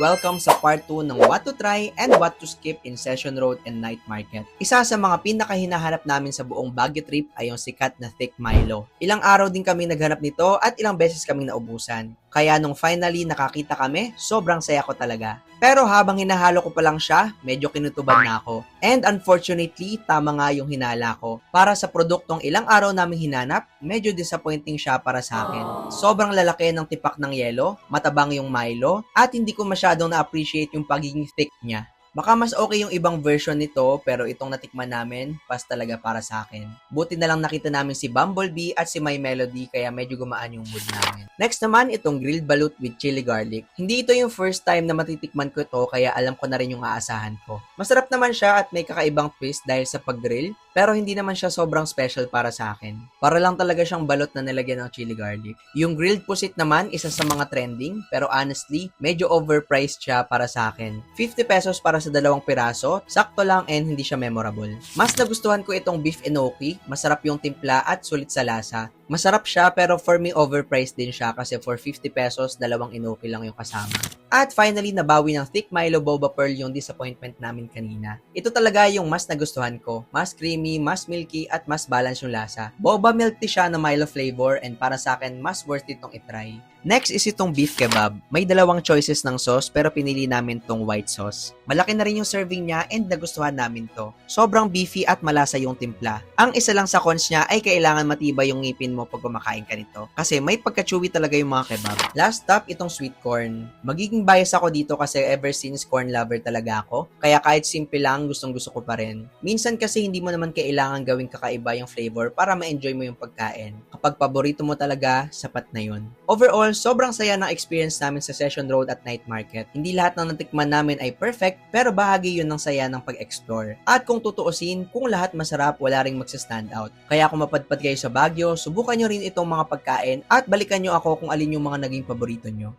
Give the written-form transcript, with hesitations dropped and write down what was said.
Welcome sa part 2 ng What to Try and What to Skip in Session Road and Night Market. Isa sa mga pinakahinahanap namin sa buong Baguio trip ay yung sikat na thick Milo. Ilang araw din kami naghanap nito at ilang beses kaming naubusan. Kaya nung finally nakakita kami, sobrang saya ko talaga. Pero habang hinahalo ko pa lang siya, medyo kinutuban na ako. And unfortunately, tama nga yung hinala ko. Para sa produktong ilang araw namin hinanap, medyo disappointing siya para sa akin. Sobrang lalaki ng tipak ng yelo, matabang yung Milo, at hindi ko masyadong na-appreciate yung pagiging thick niya. Baka mas okay yung ibang version nito, pero itong natikman namin, pas talaga para sa akin. Buti na lang nakita namin si Bumblebee at si My Melody, kaya medyo gumaan yung mood namin. Next naman, itong grilled balut with chili garlic. Hindi ito yung first time na matitikman ko ito, kaya alam ko na rin yung aasahan ko. Masarap naman siya at may kakaibang twist dahil sa pag-grill, pero hindi naman siya sobrang special para sa akin. Para lang talaga siyang balot na nilagyan ng chili garlic. Yung grilled pusit naman, isa sa mga trending, pero honestly, medyo overpriced siya para sa akin. 50 pesos para sa dalawang piraso, sakto lang and hindi siya memorable. Mas nagustuhan ko itong beef enoki, masarap yung timpla at sulit sa lasa. Masarap siya pero for me overpriced din siya kasi for 50 pesos, dalawang enoki lang yung kasama. At finally, nabawi ng thick Milo Boba Pearl yung disappointment namin kanina. Ito talaga yung mas nagustuhan ko. Mas creamy, mas milky, at mas balance yung lasa. Boba milk tea siya na Milo flavor and para sa akin, mas worth it itong itry. Next is itong beef kebab. May dalawang choices ng sauce pero pinili namin tong white sauce. Malaki na rin yung serving niya and nagustuhan namin to. Sobrang beefy at malasa yung timpla. Ang isa lang sa cons niya ay kailangan matibay yung ngipin mo pag kumakain ka nito. Kasi may pagka-chewy talaga yung mga kebab. Last stop, itong sweet corn. Magiging bias ako dito kasi ever since corn lover talaga ako. Kaya kahit simple lang, gustong gusto ko pa rin. Minsan kasi hindi mo naman kailangan gawing kakaiba yung flavor para ma-enjoy mo yung pagkain. Kapag paborito mo talaga, sapat na yun. Overall, sobrang saya ng experience namin sa Session Road at Night Market. Hindi lahat ng natikman namin ay perfect, pero bahagi yun ng saya ng pag-explore. At kung tutuusin, kung lahat masarap, wala ring magsa-stand out. Kaya kung mapadpad kayo sa Baguio, subukan nyo rin itong mga pagkain at balikan nyo ako kung alin yung mga naging paborito nyo.